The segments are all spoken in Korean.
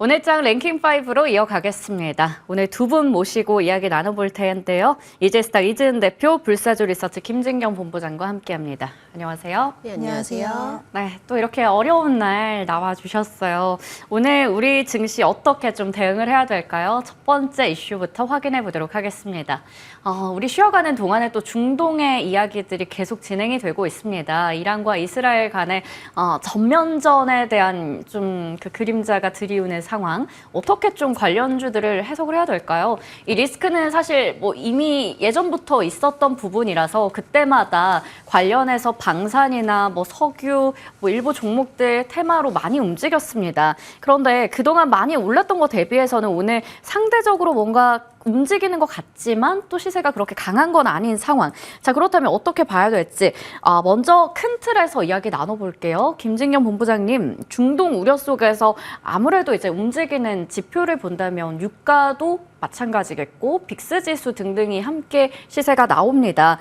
오늘장 랭킹5로 이어가겠습니다. 오늘 두 분 모시고 이야기 나눠볼 텐데요. 이제스타 이지은 대표, 불사조 리서치 김진경 본부장과 함께합니다. 안녕하세요. 네, 안녕하세요. 네, 또 이렇게 어려운 날 나와주셨어요. 오늘 우리 증시 어떻게 좀 대응을 해야 될까요? 첫 번째 이슈부터 확인해 보도록 하겠습니다. 우리 쉬어가는 동안에 또 중동의 이야기들이 계속 진행이 되고 있습니다. 이란과 이스라엘 간의 전면전에 대한 좀 그 그림자가 드리우는 상황, 어떻게 좀 관련주들을 해석을 해야 될까요? 이 리스크는 사실 뭐 이미 예전부터 있었던 부분이라서 그때마다 관련해서 방산이나 뭐 석유, 뭐 일부 종목들 테마로 많이 움직였습니다. 그런데 그동안 많이 올랐던 거 대비해서는 오늘 상대적으로 뭔가 움직이는 것 같지만 또 시세가 그렇게 강한 건 아닌 상황. 자, 그렇다면 어떻게 봐야 될지 먼저 큰 틀에서 이야기 나눠볼게요. 김진경 본부장님, 중동 우려 속에서 아무래도 이제 움직이는 지표를 본다면 유가도 마찬가지겠고 빅스 지수 등등이 함께 시세가 나옵니다.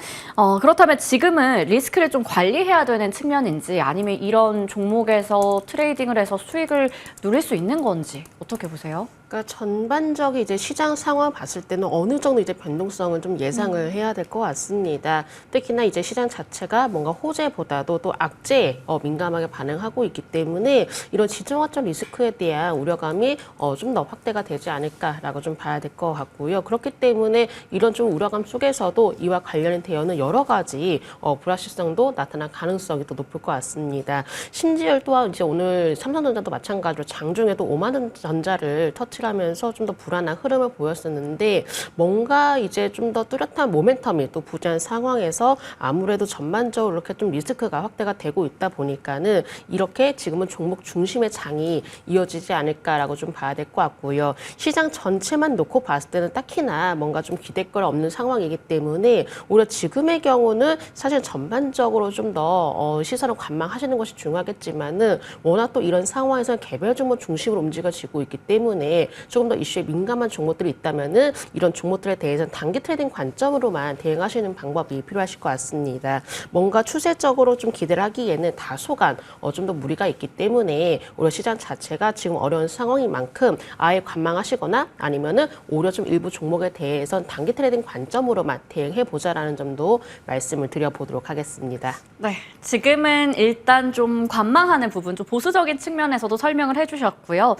그렇다면 지금은 리스크를 좀 관리해야 되는 측면인지 아니면 이런 종목에서 트레이딩을 해서 수익을 누릴 수 있는 건지 어떻게 보세요? 그러니까 전반적인 이제 시장 상황 봤을 때는 어느 정도 이제 변동성은 좀 예상을 해야 될 것 같습니다. 특히나 이제 시장 자체가 뭔가 호재보다도 또 악재에 민감하게 반응하고 있기 때문에 이런 지정학적 리스크에 대한 우려감이 좀 더 확대가 되지 않을까라고 좀 봐야 될 것 같고요. 그렇기 때문에 이런 좀 우려감 속에서도 이와 관련된 대응은 여러 가지 불확실성도 나타날 가능성이 더 높을 것 같습니다. 심지어 또한 이제 오늘 삼성전자도 마찬가지로 장중에도 5만 원 전자를 터치하면서 좀 더 불안한 흐름을 보였었는데 뭔가 이제 좀 더 뚜렷한 모멘텀이 또 부재한 상황에서 아무래도 전반적으로 이렇게 좀 리스크가 확대가 되고 있다 보니까는 이렇게 지금은 종목 중심의 장이 이어지지 않을까라고 좀 봐야 될 것 같고요. 시장 전체만 놓고 봤을 때는 딱히나 뭔가 좀 기대거리 없는 상황이기 때문에 오히려 지금의 경우는 사실 전반적으로 좀 더 시선을 관망하시는 것이 중요하겠지만은 워낙 또 이런 상황에서 개별 종목 중심으로 움직여지고 있기 때문에 조금 더 이슈에 민감한 종목들이 있다면은 이런 종목들에 대해서는 단기 트레이딩 관점으로만 대응하시는 방법이 필요하실 것 같습니다. 뭔가 추세적으로 좀 기대를 하기에는 다소간 좀 더 무리가 있기 때문에 오히려 시장 자체가 지금 어려운 상황인 만큼 아예 관망하시거나 아니면은 오히려 좀 일부 종목에 대해서는 단기 트레이딩 관점으로만 대응해 보자라는 점도 말씀을 드려보도록 하겠습니다. 네, 지금은 일단 좀 관망하는 부분, 좀 보수적인 측면에서도 설명을 해주셨고요.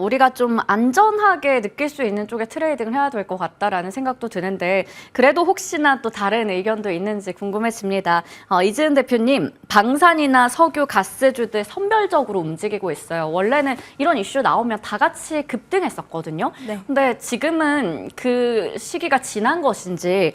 우리가 좀 안전하게 느낄 수 있는 쪽에 트레이딩을 해야 될 것 같다라는 생각도 드는데 그래도 혹시나 또 다른 의견도 있는지 궁금해집니다. 이지은 대표님, 방산이나 석유, 가스주들 선별적으로 움직이고 있어요. 원래는 이런 이슈 나오면 다 같이 급등했었거든요. 네. 근데 지금은 그 시기가 지난 것인지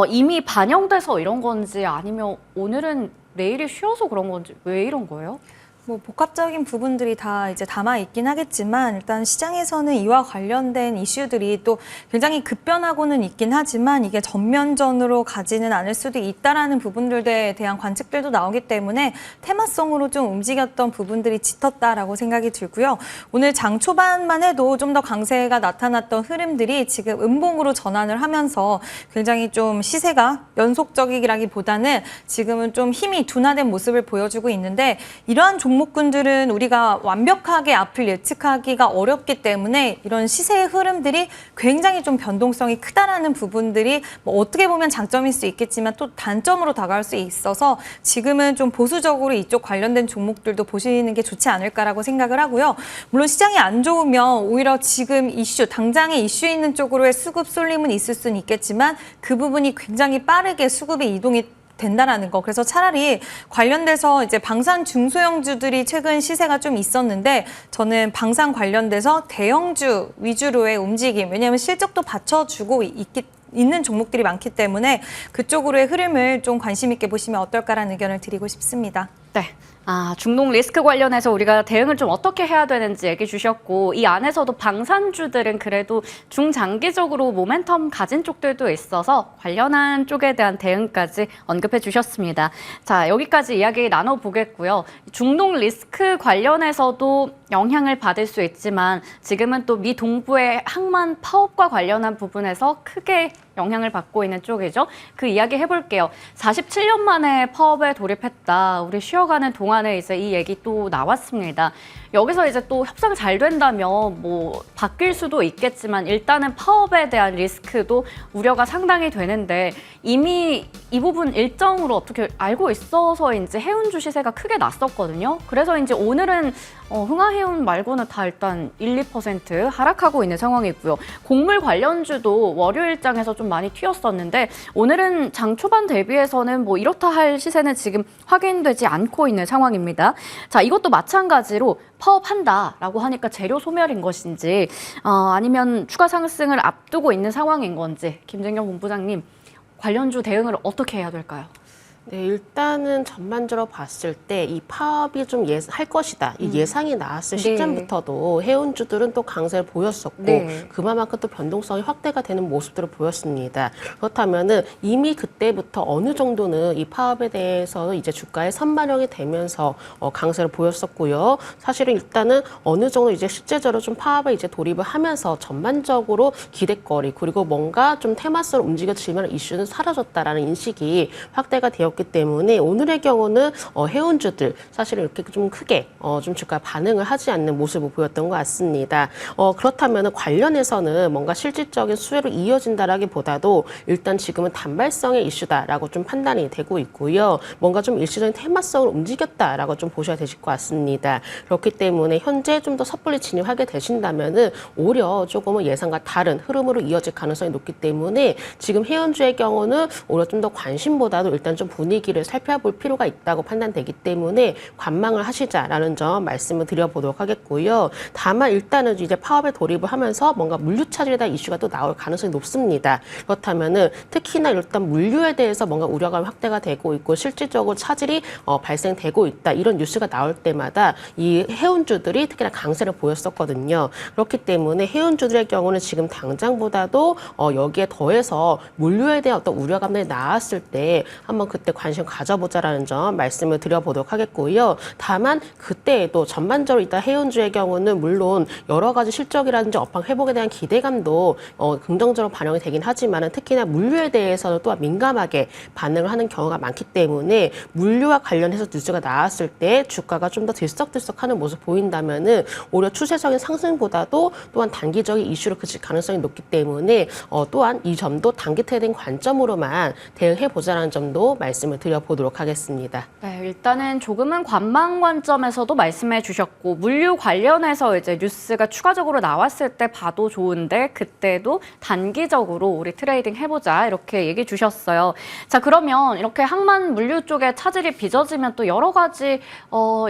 이미 반영돼서 이런 건지 아니면 오늘은 내일이 쉬어서 그런 건지 왜 이런 거예요? 뭐 복합적인 부분들이 다 이제 담아 있긴 하겠지만 일단 시장에서는 이와 관련된 이슈들이 또 굉장히 급변하고는 있긴 하지만 이게 전면전으로 가지는 않을 수도 있다라는 부분들에 대한 관측들도 나오기 때문에 테마성으로 좀 움직였던 부분들이 짙었다라고 생각이 들고요. 오늘 장 초반만 해도 좀 더 강세가 나타났던 흐름들이 지금 음봉으로 전환을 하면서 굉장히 좀 시세가 연속적이라기보다는 지금은 좀 힘이 둔화된 모습을 보여주고 있는데 이러한 종목군들은 우리가 완벽하게 앞을 예측하기가 어렵기 때문에 이런 시세의 흐름들이 굉장히 좀 변동성이 크다라는 부분들이 뭐 어떻게 보면 장점일 수 있겠지만 또 단점으로 다가올 수 있어서 지금은 좀 보수적으로 이쪽 관련된 종목들도 보시는 게 좋지 않을까라고 생각을 하고요. 물론 시장이 안 좋으면 오히려 지금 이슈, 당장의 이슈 있는 쪽으로의 수급 쏠림은 있을 수는 있겠지만 그 부분이 굉장히 빠르게 수급의 이동이 된다라는 거. 그래서 차라리 관련돼서 이제 방산 중소형주들이 최근 시세가 좀 있었는데 저는 방산 관련돼서 대형주 위주로의 움직임, 왜냐하면 실적도 받쳐주고 있는 종목들이 많기 때문에 그쪽으로의 흐름을 좀 관심 있게 보시면 어떨까라는 의견을 드리고 싶습니다. 네. 중동 리스크 관련해서 우리가 대응을 좀 어떻게 해야 되는지 얘기 주셨고 이 안에서도 방산주들은 그래도 중장기적으로 모멘텀 가진 쪽들도 있어서 관련한 쪽에 대한 대응까지 언급해 주셨습니다. 자, 여기까지 이야기 나눠보겠고요. 중동 리스크 관련해서도 영향을 받을 수 있지만 지금은 또 미 동부의 항만 파업과 관련한 부분에서 크게 영향을 받고 있는 쪽이죠. 그 이야기 해볼게요. 47년 만에 파업에 돌입했다. 우리 쉬어가는 동안에 이제 이 얘기 또 나왔습니다. 여기서 이제 또 협상 잘 된다면 뭐 바뀔 수도 있겠지만 일단은 파업에 대한 리스크도 우려가 상당히 되는데 이미 이 부분 일정으로 어떻게 알고 있어서인지 해운주 시세가 크게 났었거든요. 그래서 이제 오늘은 흥하해운 말고는 다 일단 1, 2% 하락하고 있는 상황이고요. 곡물 관련주도 월요일장에서 좀 많이 튀었었는데 오늘은 장 초반 대비해서는 뭐 이렇다 할 시세는 지금 확인되지 않고 있는 상황입니다. 자, 이것도 마찬가지로 파업한다라고 하니까 재료 소멸인 것인지 아니면 추가 상승을 앞두고 있는 상황인 건지 김진경 본부장님 관련주 대응을 어떻게 해야 될까요? 네, 일단은 전반적으로 봤을 때 이 파업이 좀 할 것이다. 이 예상이 나왔을 네. 시점부터도 해운주들은 또 강세를 보였었고 네. 그만큼 또 변동성이 확대가 되는 모습들을 보였습니다. 그렇다면은 이미 그때부터 어느 정도는 이 파업에 대해서 이제 주가에 선반영이 되면서 강세를 보였었고요. 사실은 일단은 어느 정도 이제 실제적으로 좀 파업에 이제 돌입을 하면서 전반적으로 기대거리 그리고 뭔가 좀 테마성으로 움직여지면 이슈는 사라졌다라는 인식이 확대가 되었기 때문에 오늘의 경우는 해운주들 사실은 이렇게 좀 크게 좀 주가 반응을 하지 않는 모습을 보였던 것 같습니다. 그렇다면 관련해서는 뭔가 실질적인 수혜로 이어진다라기보다도 일단 지금은 단발성의 이슈다라고 좀 판단이 되고 있고요. 뭔가 좀 일시적인 테마성으로 움직였다라고 좀 보셔야 되실 것 같습니다. 그렇기 때문에 현재 좀 더 섣불리 진입하게 되신다면은 오히려 조금은 예상과 다른 흐름으로 이어질 가능성이 높기 때문에 지금 해운주의 경우는 오히려 좀 더 관심보다도 일단 좀 분위기를 살펴볼 필요가 있다고 판단되기 때문에 관망을 하시자라는 점 말씀을 드려보도록 하겠고요. 다만 일단은 이제 파업에 돌입을 하면서 뭔가 물류 차질에 대한 이슈가 또 나올 가능성이 높습니다. 그렇다면은 특히나 일단 물류에 대해서 뭔가 우려감이 확대가 되고 있고 실질적으로 차질이 발생되고 있다 이런 뉴스가 나올 때마다 이 해운주들이 특히나 강세를 보였었거든요. 그렇기 때문에 해운주들의 경우는 지금 당장보다도 여기에 더해서 물류에 대한 어떤 우려감들이 나왔을 때 한번 그때 관심 가져보자라는 점 말씀을 드려보도록 하겠고요. 다만 그때에도 전반적으로 일단 해운주의 경우는 물론 여러 가지 실적이라든지 업황 회복에 대한 기대감도 긍정적으로 반영이 되긴 하지만 특히나 물류에 대해서는 또한 민감하게 반응을 하는 경우가 많기 때문에 물류와 관련해서 뉴스가 나왔을 때 주가가 좀 더 들썩들썩하는 모습 보인다면은 오히려 추세적인 상승보다도 또한 단기적인 이슈로 그칠 가능성이 높기 때문에 또한 이 점도 단기 트레이딩 관점으로만 대응해보자라는 점도 말씀을 드려보도록 하겠습니다. 네, 일단은 조금은 관망 관점에서도 말씀해 주셨고 물류 관련해서 이제 뉴스가 추가적으로 나왔을 때 봐도 좋은데 그때도 단기적으로 우리 트레이딩 해보자 이렇게 얘기해 주셨어요. 자, 그러면 이렇게 항만 물류 쪽에 차질이 빚어지면 또 여러 가지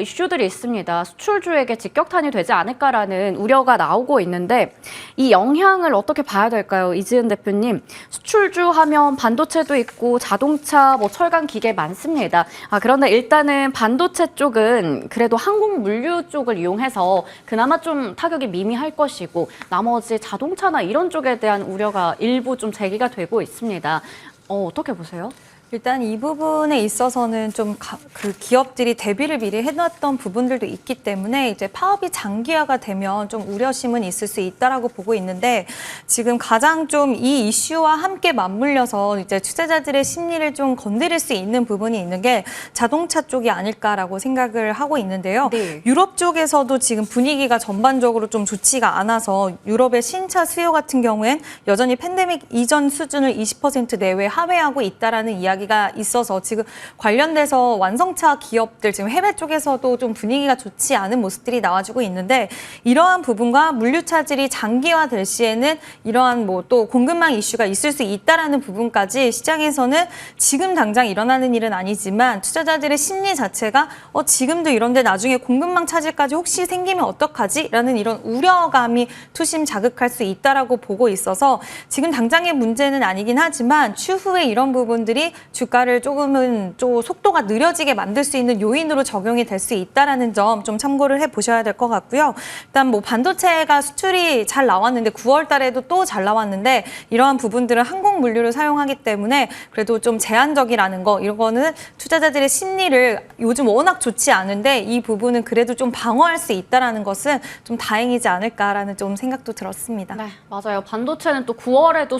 이슈들이 있습니다. 수출주에게 직격탄이 되지 않을까라는 우려가 나오고 있는데 이 영향을 어떻게 봐야 될까요? 이지은 대표님, 수출주 하면 반도체도 있고 자동차, 뭐 철강 기계 많습니다. 그런데 일단은 반도체 쪽은 그래도 항공 물류 쪽을 이용해서 그나마 좀 타격이 미미할 것이고 나머지 자동차나 이런 쪽에 대한 우려가 일부 좀 제기가 되고 있습니다. 어떻게 보세요? 일단 이 부분에 있어서는 좀 그 기업들이 대비를 미리 해놨던 부분들도 있기 때문에 이제 파업이 장기화가 되면 좀 우려심은 있을 수 있다라고 보고 있는데 지금 가장 좀 이 이슈와 함께 맞물려서 이제 투자자들의 심리를 좀 건드릴 수 있는 부분이 있는 게 자동차 쪽이 아닐까라고 생각을 하고 있는데요. 네. 유럽 쪽에서도 지금 분위기가 전반적으로 좀 좋지가 않아서 유럽의 신차 수요 같은 경우엔 여전히 팬데믹 이전 수준을 20% 내외 하회하고 있다라는 이야기가 있어서 지금 관련돼서 완성차 기업들 지금 해외 쪽에서도 좀 분위기가 좋지 않은 모습들이 나와주고 있는데 이러한 부분과 물류 차질이 장기화될 시에는 이러한 뭐 또 공급망 이슈가 있을 수 있다라는 부분까지 시장에서는 지금 당장 일어나는 일은 아니지만 투자자들의 심리 자체가 지금도 이런데 나중에 공급망 차질까지 혹시 생기면 어떡하지? 라는 이런 우려감이 투심 자극할 수 있다라고 보고 있어서 지금 당장의 문제는 아니긴 하지만 추후에 이런 부분들이 주가를 조금은 좀 속도가 느려지게 만들 수 있는 요인으로 적용이 될 수 있다라는 점 좀 참고를 해보셔야 될 것 같고요. 일단 뭐 반도체가 수출이 잘 나왔는데 9월 달에도 또 잘 나왔는데 이러한 부분들은 항공 물류를 사용하기 때문에 그래도 좀 제한적이라는 거 이거는 투자자들의 심리를 요즘 워낙 좋지 않은데 이 부분은 그래도 좀 방어할 수 있다라는 것은 좀 다행이지 않을까라는 좀 생각도 들었습니다. 네, 맞아요. 반도체는 또 9월에도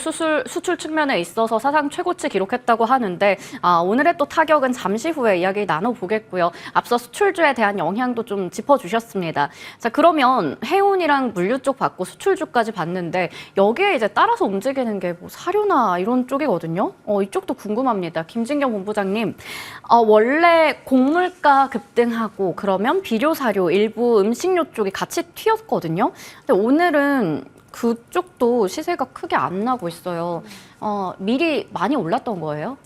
수출 측면에 있어서 사상 최고치 기록했다고 하는데 주셨는데 오늘의 또 타격은 잠시 후에 이야기 나눠보겠고요. 앞서 수출주에 대한 영향도 좀 짚어주셨습니다. 자, 그러면 해운이랑 물류 쪽 봤고 수출주까지 봤는데 여기에 이제 따라서 움직이는 게 뭐 사료나 이런 쪽이거든요. 이쪽도 궁금합니다. 김진경 본부장님, 원래 곡물가 급등하고 그러면 비료, 사료, 일부 음식료 쪽이 같이 튀었거든요. 근데 오늘은 그쪽도 시세가 크게 안 나고 있어요. 미리 많이 올랐던 거예요?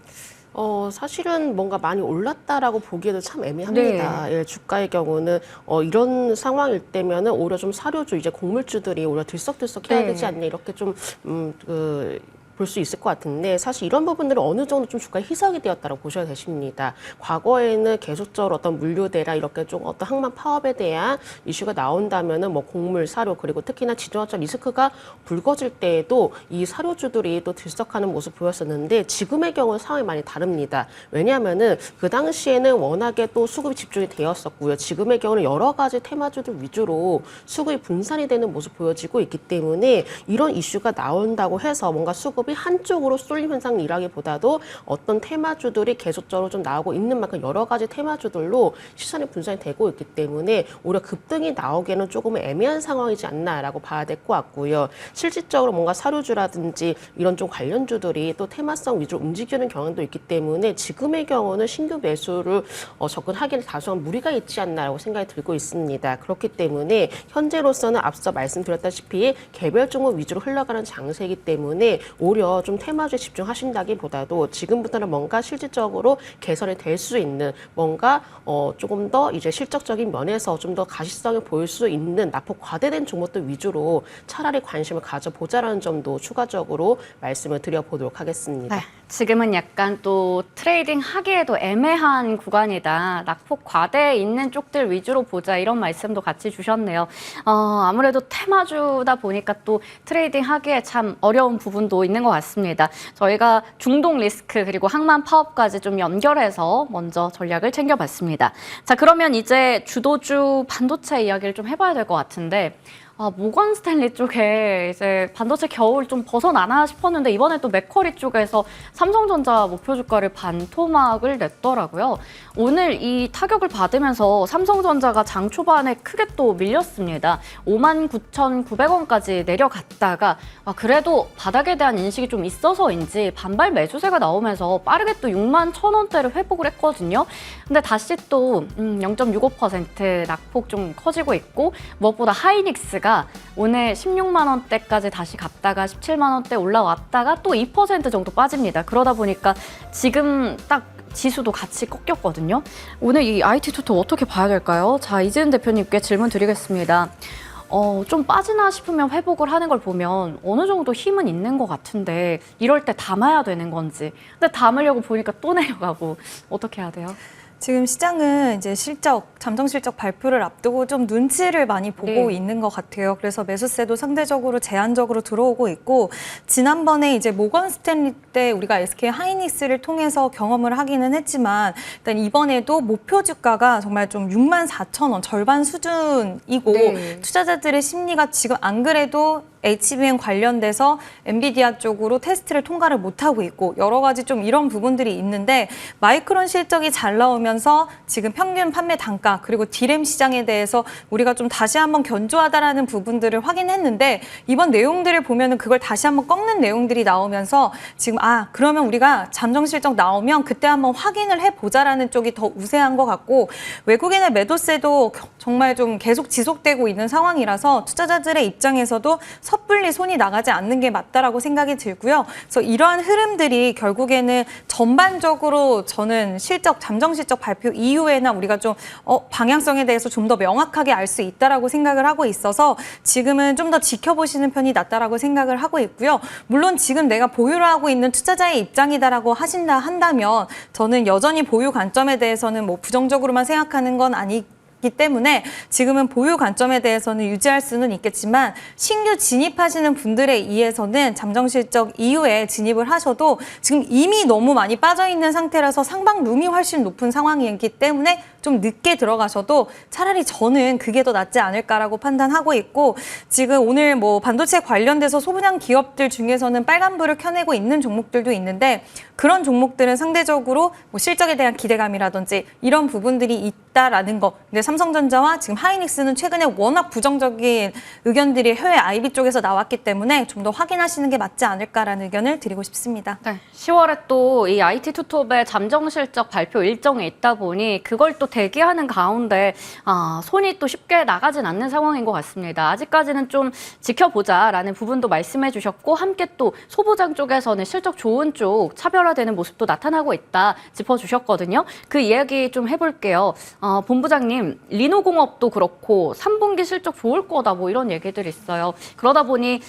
사실은 뭔가 많이 올랐다라고 보기에도 참 애매합니다. 예, 주가의 경우는 이런 상황일 때면은 오히려 좀 사료주, 이제 곡물주들이 오히려 들썩들썩 해야 되지 않냐, 이렇게 좀 볼 수 있을 것 같은데, 사실 이런 부분들은 어느 정도 좀 주가에 희석이 되었다고 보셔야 되십니다. 과거에는 계속적으로 어떤 물류대라 이렇게 좀 어떤 항만 파업에 대한 이슈가 나온다면은 뭐 곡물, 사료, 그리고 특히나 지정학적 리스크가 불거질 때에도 이 사료주들이 또 들썩하는 모습 보였었는데, 지금의 경우는 상황이 많이 다릅니다. 왜냐하면은 그 당시에는 워낙에 또 수급이 집중이 되었었고요. 지금의 경우는 여러 가지 테마주들 위주로 수급이 분산이 되는 모습 보여지고 있기 때문에, 이런 이슈가 나온다고 해서 뭔가 수급이 한쪽으로 쏠림 현상이라기보다도 어떤 테마주들이 계속적으로 좀 나오고 있는 만큼 여러 가지 테마주들로 시선이 분산이 되고 있기 때문에 오히려 급등이 나오기에는 조금 애매한 상황이지 않나라고 봐야 될 것 같고요. 실질적으로 뭔가 사료주라든지 이런 좀 관련주들이 또 테마성 위주로 움직이는 경향도 있기 때문에 지금의 경우는 신규 매수를 접근하기는 다소한 무리가 있지 않나라고 생각이 들고 있습니다. 그렇기 때문에 현재로서는 앞서 말씀드렸다시피 개별 종목 위주로 흘러가는 장세이기 때문에 오히려 좀 테마주에 집중하신다기보다도 지금부터는 뭔가 실질적으로 개선이 될 수 있는, 뭔가 조금 더 이제 실적적인 면에서 좀 더 가시성을 보일 수 있는 낙폭 과대된 종목들 위주로 차라리 관심을 가져보자라는 점도 추가적으로 말씀을 드려보도록 하겠습니다. 네, 지금은 약간 또 트레이딩 하기에도 애매한 구간이다. 낙폭 과대에 있는 쪽들 위주로 보자, 이런 말씀도 같이 주셨네요. 아무래도 테마주다 보니까 또 트레이딩 하기에 참 어려운 부분도 있는 것 같습니다. 저희가 중동 리스크 그리고 항만 파업까지 좀 연결해서 먼저 전략을 챙겨봤습니다. 자, 그러면 이제 주도주 반도체 이야기를 좀 해봐야 될 것 같은데, 모건 스탠리 쪽에 이제 반도체 겨울 좀 벗어나나 싶었는데 이번에 또 맥쿼리 쪽에서 삼성전자 목표 주가를 반토막을 냈더라고요. 오늘 이 타격을 받으면서 삼성전자가 장 초반에 크게 또 밀렸습니다. 59,900원까지 내려갔다가 그래도 바닥에 대한 인식이 좀 있어서인지 반발 매수세가 나오면서 빠르게 또 61,000원대를 회복을 했거든요. 근데 다시 또 0.65% 낙폭 좀 커지고 있고, 무엇보다 하이닉스가 오늘 16만 원대까지 다시 갔다가 17만 원대 올라왔다가 또 2% 정도 빠집니다. 그러다 보니까 지금 딱 지수도 같이 꺾였거든요. 오늘 이 IT 투톱 어떻게 봐야 될까요? 자, 이재은 대표님께 질문 드리겠습니다. 좀 빠지나 싶으면 회복을 하는 걸 보면 어느 정도 힘은 있는 것 같은데 이럴 때 담아야 되는 건지. 근데 담으려고 보니까 또 내려가고, 어떻게 해야 돼요? 지금 시장은 이제 잠정 실적 발표를 앞두고 좀 눈치를 많이 보고 있는 것 같아요. 그래서 매수세도 상대적으로 제한적으로 들어오고 있고, 지난번에 이제 모건 스탠리 때 우리가 SK 하이닉스를 통해서 경험을 하기는 했지만, 일단 이번에도 목표 주가가 정말 좀 64,000원 절반 수준이고, 투자자들의 심리가 지금 안 그래도 HBM 관련돼서 엔비디아 쪽으로 테스트를 통과를 못하고 있고, 여러 가지 좀 이런 부분들이 있는데, 마이크론 실적이 잘 나오면서 지금 평균 판매 단가 그리고 디램 시장에 대해서 우리가 좀 다시 한번 견조하다라는 부분들을 확인했는데, 이번 내용들을 보면은 그걸 다시 한번 꺾는 내용들이 나오면서 지금 그러면 우리가 잠정 실적 나오면 그때 한번 확인을 해보자라는 쪽이 더 우세한 것 같고, 외국인의 매도세도 정말 좀 계속 지속되고 있는 상황이라서 투자자들의 입장에서도 섣불리 손이 나가지 않는 게 맞다라고 생각이 들고요. 그래서 이러한 흐름들이 결국에는 전반적으로 저는 잠정 실적 발표 이후에나 우리가 좀 방향성에 대해서 좀 더 명확하게 알 수 있다라고 생각을 하고 있어서 지금은 좀 더 지켜보시는 편이 낫다라고 생각을 하고 있고요. 물론 지금 내가 보유를 하고 있는 투자자의 입장이다라고 한다면 저는 여전히 보유 관점에 대해서는 뭐 부정적으로만 생각하는 건 아니기 기 때문에 지금은 보유 관점에 대해서는 유지할 수는 있겠지만 신규 진입하시는 분들에 의해서는 잠정 실적 이후에 진입을 하셔도 지금 이미 너무 많이 빠져 있는 상태라서 상방 룸이 훨씬 높은 상황이기 때문에 좀 늦게 들어가셔도 차라리 저는 그게 더 낫지 않을까라고 판단하고 있고, 지금 오늘 뭐 반도체 관련돼서 소분양 기업들 중에서는 빨간불을 켜내고 있는 종목들도 있는데, 그런 종목들은 상대적으로 뭐 실적에 대한 기대감이라든지 이런 부분들이 있다라는 거. 근데 삼성전자와 지금 하이닉스는 최근에 워낙 부정적인 의견들이 해외 IB 쪽에서 나왔기 때문에 좀 더 확인하시는 게 맞지 않을까라는 의견을 드리고 싶습니다. 네, 10월에 또 이 IT 투톱의 잠정 실적 발표 일정이 있다 보니 그걸 또 대기하는 가운데 손이 또 쉽게 나가진 않는 상황인 것 같습니다. 아직까지는 좀 지켜보자라는 부분도 말씀해 주셨고, 함께 또 소보장 쪽에서는 실적 좋은 쪽 차별화되는 모습도 나타나고 있다 짚어주셨거든요. 그 이야기 좀 해볼게요. 본부장님, 리노공업도 그렇고 3분기 실적 좋을 거다 뭐 이런 얘기들이 있어요. 그러다 보니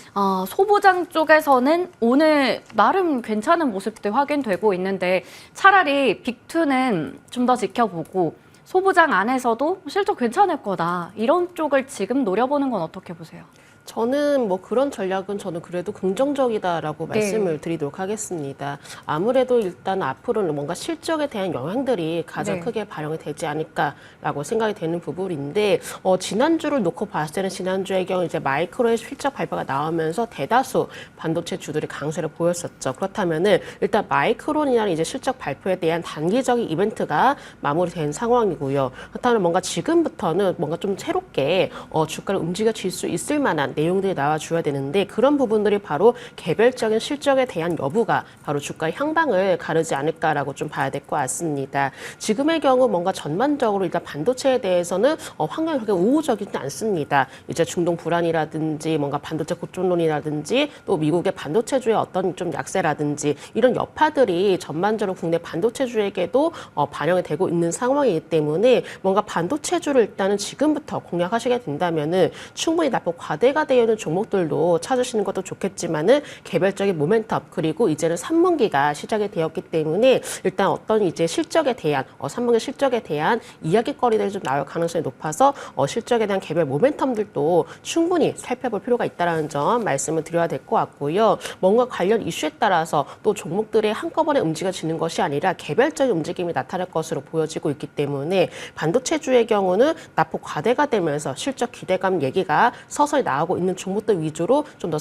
소보장 쪽에서는 오늘 나름 괜찮은 모습들 확인되고 있는데, 차라리 빅2는 좀 더 지켜보고 소보장 안에서도 실적 괜찮을 거다, 이런 쪽을 지금 노려보는 건 어떻게 보세요? 저는 뭐 그런 전략은 저는 그래도 긍정적이다라고 네. 말씀을 드리도록 하겠습니다. 아무래도 일단 앞으로는 뭔가 실적에 대한 영향들이 가장 네. 크게 반영이 되지 않을까라고 생각이 되는 부분인데, 지난주를 놓고 봤을 때는 지난주의 경우 이제 마이크로의 실적 발표가 나오면서 대다수 반도체 주들이 강세를 보였었죠. 그렇다면은 일단 마이크론이라는 이제 실적 발표에 대한 단기적인 이벤트가 마무리된 상황이고요. 그렇다면 뭔가 지금부터는 뭔가 좀 새롭게 주가를 움직여질 수 있을 만한 내용들이 나와줘야 되는데, 그런 부분들이 바로 개별적인 실적에 대한 여부가 바로 주가의 향방을 가르지 않을까라고 좀 봐야 될 것 같습니다. 지금의 경우 뭔가 전반적으로 일단 반도체에 대해서는 환경이 그렇게 우호적이지 않습니다. 이제 중동 불안이라든지 뭔가 반도체 고점론이라든지 또 미국의 반도체주의 어떤 좀 약세라든지 이런 여파들이 전반적으로 국내 반도체주에게도 반영이 되고 있는 상황이기 때문에 뭔가 반도체주를 일단은 지금부터 공략하시게 된다면은 충분히 납부 과대가 되어 있는 종목들도 찾으시는 것도 좋겠지만은 개별적인 모멘텀, 그리고 이제는 3분기가 시작이 되었기 때문에 일단 어떤 이제 실적에 대한 3분기 실적에 대한 이야기거리들이 좀 나올 가능성이 높아서 실적에 대한 개별 모멘텀들도 충분히 살펴볼 필요가 있다는 점 말씀을 드려야 될 것 같고요. 뭔가 관련 이슈에 따라서 또 종목들이 한꺼번에 움직여지는 것이 아니라 개별적인 움직임이 나타날 것으로 보여지고 있기 때문에 반도체주의 경우는 납부 과대가 되면서 실적 기대감 얘기가 서서히 나오고 있는 종목들 위주로 좀 더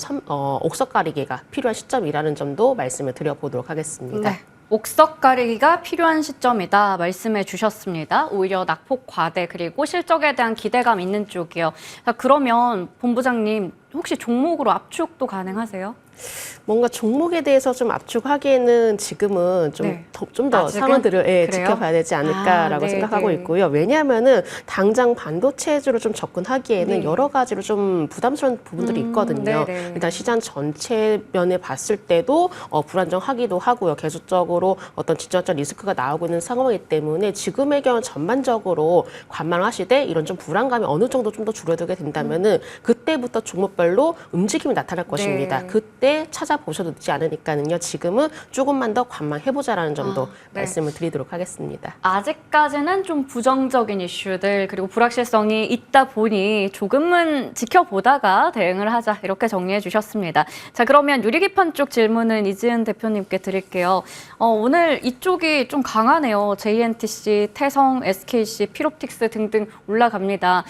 옥석 가리기가 필요한 시점이라는 점도 말씀을 드려보도록 하겠습니다. 네. 옥석 가리기가 필요한 시점이다 말씀해 주셨습니다. 오히려 낙폭 과대 그리고 실적에 대한 기대감 있는 쪽이요. 자, 그러면 본부장님 혹시 종목으로 압축도 가능하세요? 뭔가 종목에 대해서 좀 압축하기에는 지금은 좀 더 상황들을 지켜봐야 되지 않을까라고 생각하고 있고요. 왜냐하면은 당장 반도체주로 좀 접근하기에는 여러 가지로 좀 부담스러운 부분들이 있거든요. 일단 시장 전체 면에 봤을 때도 불안정하기도 하고요. 계속적으로 어떤 지정적 리스크가 나오고 있는 상황이기 때문에 지금의 경우 전반적으로 관망하시되 이런 좀 불안감이 어느 정도 좀 더 줄어들게 된다면은 그때부터 종목별로 움직임이 나타날 것입니다. 그때 찾아보셔도 늦지 않으니까는요. 지금은 조금만 더 관망해보자라는 점도 말씀을 드리도록 하겠습니다. 아직까지는 좀 부정적인 이슈들 그리고 불확실성이 있다 보니 조금은 지켜보다가 대응을 하자, 이렇게 정리해 주셨습니다. 자, 그러면 유리기판 쪽 질문은 이지은 대표님께 드릴게요. 오늘 이쪽이 좀 강하네요. JNTC, 태성, SKC, 피롭틱스 등등 올라갑니다.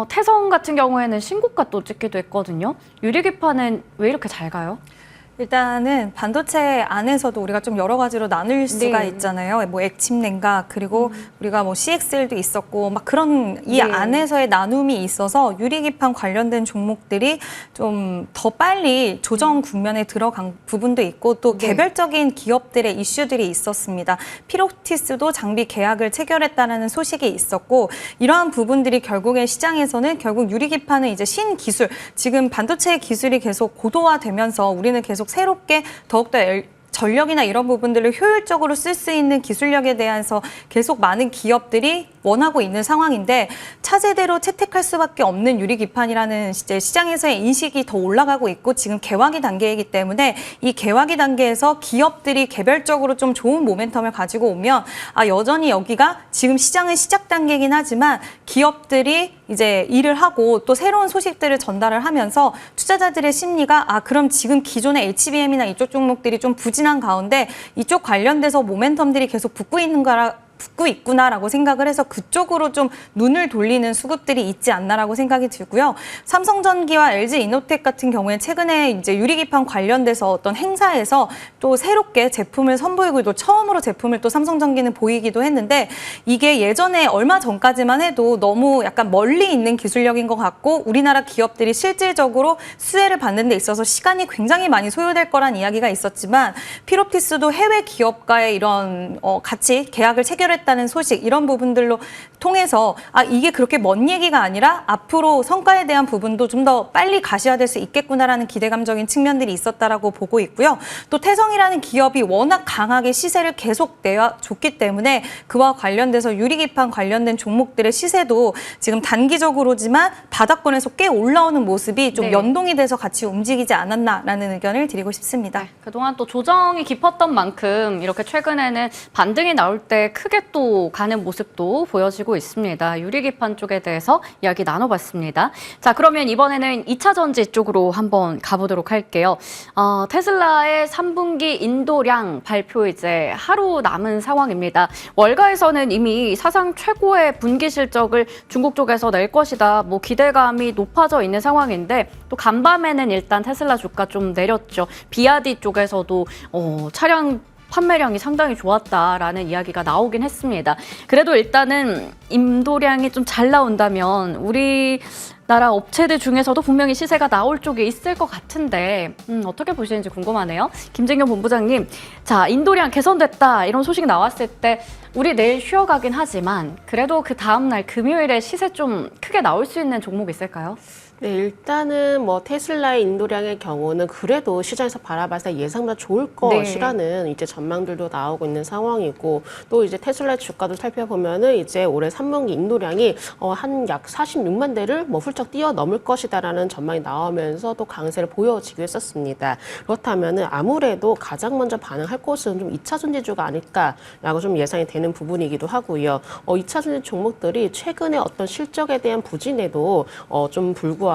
태성 같은 경우에는 신고가 또 찍기도 했거든요. 유리기판은 왜 이렇게 잘 가요? 일단은 반도체 안에서도 우리가 좀 여러 가지로 나눌 수가 있잖아요. 뭐 액침 냉각, 그리고 우리가 뭐 CXL도 있었고 막 그런 이 안에서의 나눔이 있어서 유리기판 관련된 종목들이 좀 더 빨리 조정 국면에 들어간 부분도 있고 또 개별적인 기업들의 이슈들이 있었습니다. 피롭티스도 장비 계약을 체결했다는 소식이 있었고, 이러한 부분들이 결국에 시장에서는 결국 유리기판은 이제 신기술, 지금 반도체 기술이 계속 고도화되면서 우리는 계속 새롭게 더욱더 전력이나 이런 부분들을 효율적으로 쓸 수 있는 기술력에 대해서 계속 많은 기업들이 원하고 있는 상황인데 차세대로 채택할 수밖에 없는 유리기판이라는 이제 시장에서의 인식이 더 올라가고 있고 지금 개화기 단계이기 때문에 이 개화기 단계에서 기업들이 개별적으로 좀 좋은 모멘텀을 가지고 오면 여전히 여기가 지금 시장은 시작 단계이긴 하지만 기업들이 이제 일을 하고 또 새로운 소식들을 전달을 하면서 투자자들의 심리가 그럼 지금 기존의 HBM이나 이쪽 종목들이 좀 부진한 가운데 이쪽 관련돼서 모멘텀들이 계속 붙고 있구나라고 생각을 해서 그쪽으로 좀 눈을 돌리는 수급들이 있지 않나라고 생각이 들고요. 삼성전기와 LG이노텍 같은 경우에 최근에 이제 유리기판 관련돼서 어떤 행사에서 또 새롭게 제품을 선보이고 또 처음으로 제품을 또 삼성전기는 보이기도 했는데 이게 예전에 얼마 전까지만 해도 너무 약간 멀리 있는 기술력인 것 같고 우리나라 기업들이 실질적으로 수혜를 받는 데 있어서 시간이 굉장히 많이 소요될 거란 이야기가 있었지만 피롭티스도 해외 기업과의 이런 같이 계약을 했다는 소식 이런 부분들로 통해서 이게 그렇게 먼 얘기가 아니라 앞으로 성과에 대한 부분도 좀 더 빨리 가시화될 수 있겠구나라는 기대감적인 측면들이 있었다라고 보고 있고요. 또 태성이라는 기업이 워낙 강하게 시세를 계속 내줬기 때문에 그와 관련돼서 유리기판 관련된 종목들의 시세도 지금 단기적으로지만 바닥권에서 꽤 올라오는 모습이 좀 네. 연동이 돼서 같이 움직이지 않았나라는 의견을 드리고 싶습니다. 네, 그동안 또 조정이 깊었던 만큼 이렇게 최근에는 반등이 나올 때 크게 또 가는 모습도 보여지고 있습니다. 유리기판 쪽에 대해서 이야기 나눠봤습니다. 자, 그러면 이번에는 2차 전지 쪽으로 한번 가보도록 할게요. 테슬라의 3분기 인도량 발표 이제 하루 남은 상황입니다. 월가에서는 이미 사상 최고의 분기 실적을 중국 쪽에서 낼 것이다. 뭐 기대감이 높아져 있는 상황인데 또 간밤에는 일단 테슬라 주가 좀 내렸죠. 비아디 쪽에서도 차량 판매량이 상당히 좋았다라는 이야기가 나오긴 했습니다. 그래도 일단은 인도량이 좀 잘 나온다면 우리나라 업체들 중에서도 분명히 시세가 나올 쪽에 있을 것 같은데 어떻게 보시는지 궁금하네요. 김진경 본부장님, 자 인도량 개선됐다 이런 소식 나왔을 때 우리 내일 쉬어가긴 하지만 그래도 그 다음날 금요일에 시세 좀 크게 나올 수 있는 종목 있을까요? 네, 일단은 뭐 테슬라의 인도량의 경우는 그래도 시장에서 바라봤을 때 예상보다 좋을 것이라는 이제 전망들도 나오고 있는 상황이고 또 이제 테슬라의 주가도 살펴보면은 이제 올해 3분기 인도량이 한 약 46만 대를 뭐 훌쩍 뛰어넘을 것이다라는 전망이 나오면서 또 강세를 보여지기도 했었습니다. 그렇다면은 아무래도 가장 먼저 반응할 곳은 좀 2차 전지주가 아닐까라고 좀 예상이 되는 부분이기도 하고요. 2차 전지 종목들이 최근에 어떤 실적에 대한 부진에도 좀 불구하고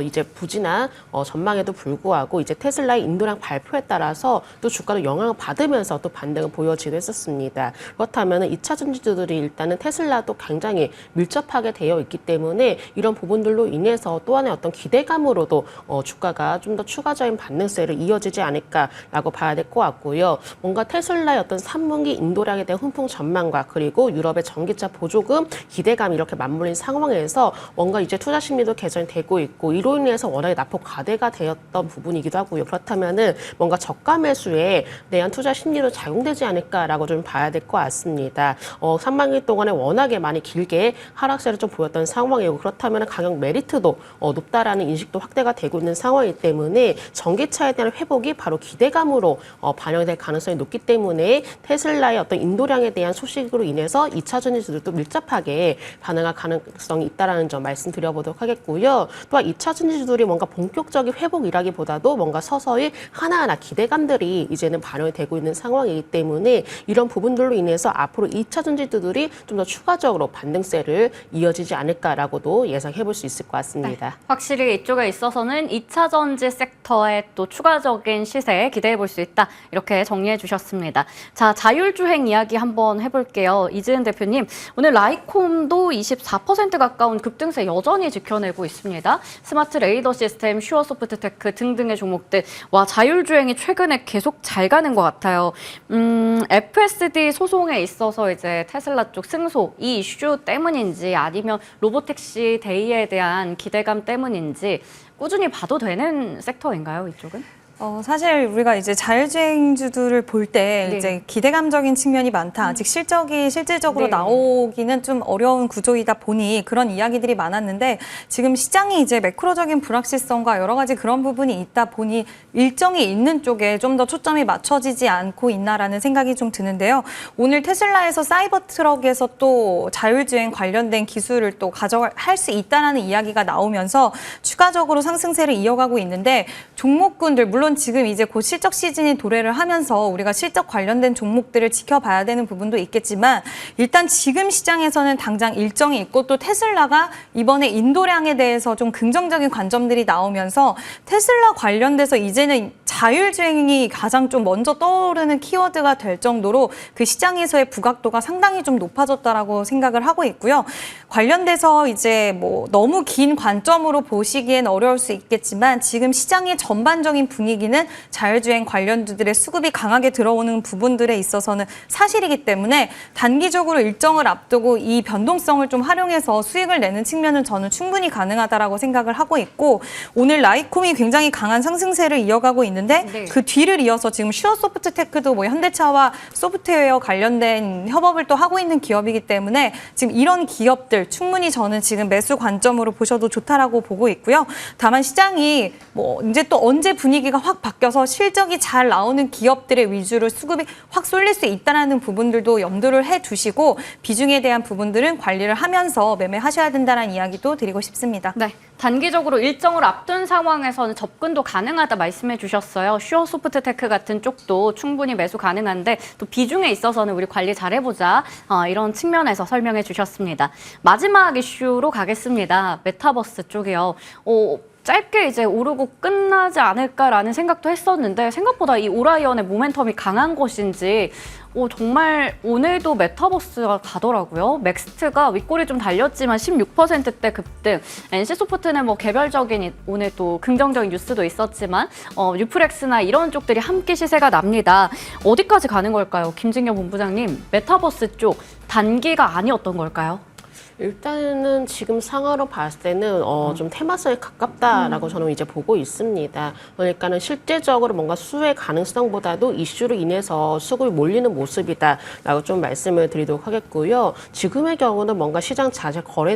이제 부진한 전망에도 불구하고 이제 테슬라의 인도량 발표에 따라서 또 주가도 영향을 받으면서 또 반등을 보여지기도 했었습니다. 그렇다면 2차 전지주들이 일단은 테슬라도 굉장히 밀접하게 되어 있기 때문에 이런 부분들로 인해서 또 하나의 어떤 기대감으로도 주가가 좀 더 추가적인 반등세를 이어지지 않을까라고 봐야 될 것 같고요. 뭔가 테슬라의 어떤 3분기 인도량에 대한 훈풍 전망과 그리고 유럽의 전기차 보조금 기대감이 이렇게 맞물린 상황에서 뭔가 이제 투자 심리도 개선이 되고 있고 이로 인해서 워낙에 낙폭 과대가 되었던 부분이기도 하고요. 그렇다면은 뭔가 저가 매수에 대한 투자 심리로 작용되지 않을까라고 좀 봐야 될 것 같습니다. 3분기 동안에 워낙에 많이 길게 하락세를 좀 보였던 상황이고 그렇다면 가격 메리트도 높다라는 인식도 확대가 되고 있는 상황이기 때문에 전기차에 대한 회복이 바로 기대감으로 반영될 가능성이 높기 때문에 테슬라의 어떤 인도량에 대한 소식으로 인해서 2차 전지주들도 밀접하게 반응할 가능성이 있다라는 점 말씀드려보도록 하겠고요. 또한 2차 전지주들이 뭔가 본격적인 회복이라기보다도 뭔가 서서히 하나하나 기대감들이 이제는 반영이 되고 있는 상황이기 때문에 이런 부분들로 인해서 앞으로 2차 전지주들이 좀 더 추가적으로 반등세를 이어지지 않을까라고도 예상해 볼 수 있을 것 같습니다. 네, 확실히 이쪽에 있어서는 2차 전지 섹터의 또 추가적인 시세 기대해 볼 수 있다. 이렇게 정리해 주셨습니다. 자, 자율주행 이야기 한번 해볼게요. 이지은 대표님, 오늘 라이콤도 24% 가까운 급등세 여전히 지켜내고 있습니다. 스마트 레이더 시스템, 슈어소프트테크 등등의 종목들. 와, 자율주행이 최근에 계속 잘 가는 것 같아요. FSD 소송에 있어서 이제 테슬라 쪽 승소, 이 이슈 때문인지 아니면 로보택시 데이에 대한 기대감 때문인지 꾸준히 봐도 되는 섹터인가요, 이쪽은? 사실 우리가 이제 자율주행주들을 볼 때 네. 이제 기대감적인 측면이 많다. 아직 실적이 실질적으로 네. 나오기는 좀 어려운 구조이다 보니 그런 이야기들이 많았는데 지금 시장이 이제 매크로적인 불확실성과 여러 가지 그런 부분이 있다 보니 일정이 있는 쪽에 좀 더 초점이 맞춰지지 않고 있나라는 생각이 좀 드는데요. 오늘 테슬라에서 사이버 트럭에서 또 자율주행 관련된 기술을 또 가져갈 수 있다라는 이야기가 나오면서 추가적으로 상승세를 이어가고 있는데 종목군들 물론 지금 이제 곧 실적 시즌이 도래를 하면서 우리가 실적 관련된 종목들을 지켜봐야 되는 부분도 있겠지만 일단 지금 시장에서는 당장 일정이 있고 또 테슬라가 이번에 인도량에 대해서 좀 긍정적인 관점들이 나오면서 테슬라 관련돼서 이제는 자율주행이 가장 좀 먼저 떠오르는 키워드가 될 정도로 그 시장에서의 부각도가 상당히 좀 높아졌다라고 생각을 하고 있고요. 관련돼서 이제 뭐 너무 긴 관점으로 보시기엔 어려울 수 있겠지만 지금 시장의 전반적인 분위기는 자율주행 관련주들의 수급이 강하게 들어오는 부분들에 있어서는 사실이기 때문에 단기적으로 일정을 앞두고 이 변동성을 좀 활용해서 수익을 내는 측면은 저는 충분히 가능하다라고 생각을 하고 있고 오늘 라이콤이 굉장히 강한 상승세를 이어가고 있는데 네. 그 뒤를 이어서 지금 슈어소프트테크도 뭐 현대차와 소프트웨어 관련된 협업을 또 하고 있는 기업이기 때문에 지금 이런 기업들 충분히 저는 지금 매수 관점으로 보셔도 좋다라고 보고 있고요. 다만 시장이 뭐 이제 또 언제 분위기가 확 바뀌어서 실적이 잘 나오는 기업들의 위주로 수급이 확 쏠릴 수 있다는 부분들도 염두를 해두시고 비중에 대한 부분들은 관리를 하면서 매매하셔야 된다는 이야기도 드리고 싶습니다. 네, 단기적으로 일정을 앞둔 상황에서는 접근도 가능하다 말씀해 주셨어요. 슈어소프트테크 같은 쪽도 충분히 매수 가능한데 또 비중에 있어서는 우리 관리 잘해보자 이런 측면에서 설명해 주셨습니다. 마지막 이슈로 가겠습니다. 메타버스 쪽이요. 짧게 이제 오르고 끝나지 않을까라는 생각도 했었는데 생각보다 이 오라이언의 모멘텀이 강한 것인지 정말 오늘도 메타버스가 가더라고요. 맥스트가 윗골이 좀 달렸지만 16%대 급등. NC소프트는 뭐 개별적인 오늘 또 긍정적인 뉴스도 있었지만 뉴프렉스나 이런 쪽들이 함께 시세가 납니다. 어디까지 가는 걸까요? 김진경 본부장님, 메타버스 쪽 단기가 아니었던 걸까요? 일단은 지금 상황으로 봤을 때는 좀 테마성에 가깝다라고 저는 이제 보고 있습니다. 그러니까는 실제적으로 뭔가 수혜 가능성보다도 이슈로 인해서 수급이 몰리는 모습이다라고 좀 말씀을 드리도록 하겠고요. 지금의 경우는 뭔가 시장 자체 거래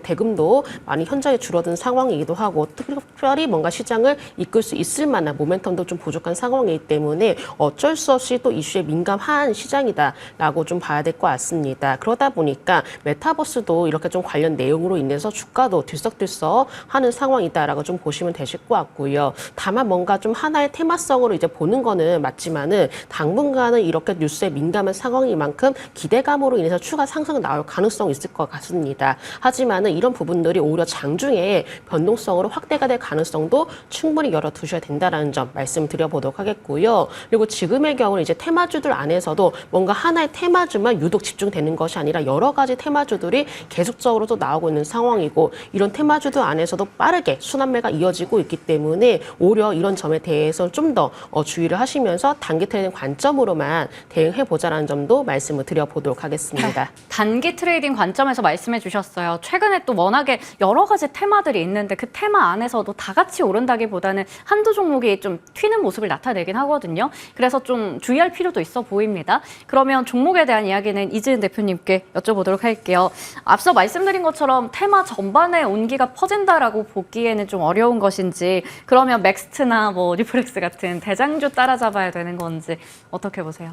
대금도 많이 현저히 줄어든 상황이기도 하고 특별히 뭔가 시장을 이끌 수 있을 만한 모멘텀도 좀 부족한 상황이기 때문에 어쩔 수 없이 또 이슈에 민감한 시장이다라고 좀 봐야 될 것 같습니다. 그러다 보니까 메타버스도 이렇게 좀 관련 내용으로 인해서 주가도 들썩들썩 하는 상황이다라고 좀 보시면 되실 것 같고요. 다만 뭔가 좀 하나의 테마성으로 이제 보는 거는 맞지만은 당분간은 이렇게 뉴스에 민감한 상황인 만큼 기대감으로 인해서 추가 상승 나올 가능성이 있을 것 같습니다. 하지만은 이런 부분들이 오히려 장중에 변동성으로 확대가 될 가능성도 충분히 열어두셔야 된다라는 점 말씀드려보도록 하겠고요. 그리고 지금의 경우는 이제 테마주들 안에서도 뭔가 하나의 테마주만 유독 집중되는 것이 아니라 여러 가지 테마주들이 계속적으로 또 나오고 있는 상황이고 이런 테마주들 안에서도 빠르게 순환매가 이어지고 있기 때문에 오히려 이런 점에 대해서 좀 더 주의를 하시면서 단기 트레이딩 관점으로만 대응해보자라는 점도 말씀을 드려보도록 하겠습니다. 단기 트레이딩 관점에서 말씀해 주셨어요. 최근에 또 워낙에 여러 가지 테마들이 있는데 그 테마 안에서도 다 같이 오른다기보다는 한두 종목이 좀 튀는 모습을 나타내긴 하거든요. 그래서 좀 주의할 필요도 있어 보입니다. 그러면 종목에 대한 이야기는 이지은 대표님께 여쭤보도록 할게요. 앞서 말씀드린 것처럼 테마 전반에 온기가 퍼진다라고 보기에는 좀 어려운 것인지 그러면 맥스트나 뭐 뉴프렉스 같은 대장주 따라잡아야 되는 건지 어떻게 보세요?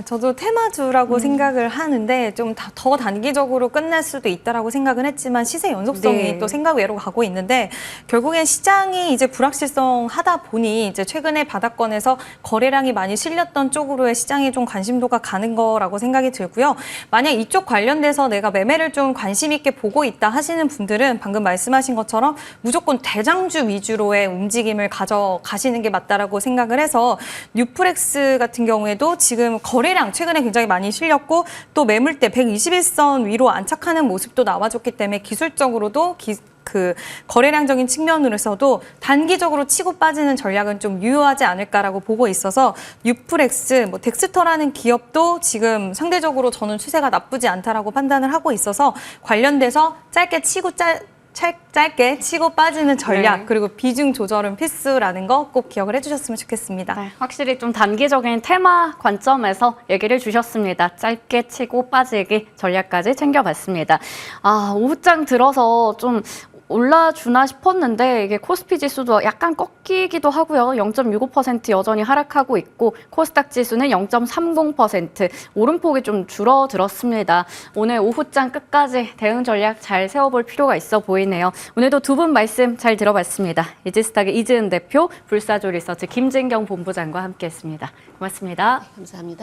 저도 테마주라고 생각을 하는데 좀 더 단기적으로 끝날 수도 있다라고 생각은 했지만 시세 연속성이 네. 또 생각 외로 가고 있는데 결국엔 시장이 이제 불확실성 하다 보니 이제 최근에 바닥권에서 거래량이 많이 실렸던 쪽으로의 시장이 좀 관심도가 가는 거라고 생각이 들고요. 만약 이쪽 관련돼서 내가 매매를 좀 관심 있게 보고 있다 하시는 분들은 방금 말씀하신 것처럼 무조건 대장주 위주로의 움직임을 가져가시는 게 맞다라고 생각을 해서 뉴프렉스 같은 경우에도 지금 거래량 최근에 굉장히 많이 실렸고 또 매물대 121선 위로 안착하는 모습도 나와줬기 때문에 기술적으로도 그 거래량적인 측면으로서도 단기적으로 치고 빠지는 전략은 좀 유효하지 않을까라고 보고 있어서 뉴프렉스, 뭐 덱스터라는 기업도 지금 상대적으로 저는 추세가 나쁘지 않다라고 판단을 하고 있어서 관련돼서 짧게 치고 짧게 치고 빠지는 전략 네. 그리고 비중 조절은 필수라는 거 꼭 기억을 해주셨으면 좋겠습니다. 네, 확실히 좀 단기적인 테마 관점에서 얘기를 주셨습니다. 짧게 치고 빠지기 전략까지 챙겨봤습니다. 오후장 들어서 좀 올라주나 싶었는데 이게 코스피 지수도 약간 꺾이기도 하고요. 0.65% 여전히 하락하고 있고 코스닥 지수는 0.30% 오름폭이 좀 줄어들었습니다. 오늘 오후장 끝까지 대응 전략 잘 세워볼 필요가 있어 보이네요. 오늘도 두 분 말씀 잘 들어봤습니다. 이지스탁의 이지은 대표, 불사조 리서치 김진경 본부장과 함께했습니다. 고맙습니다. 감사합니다.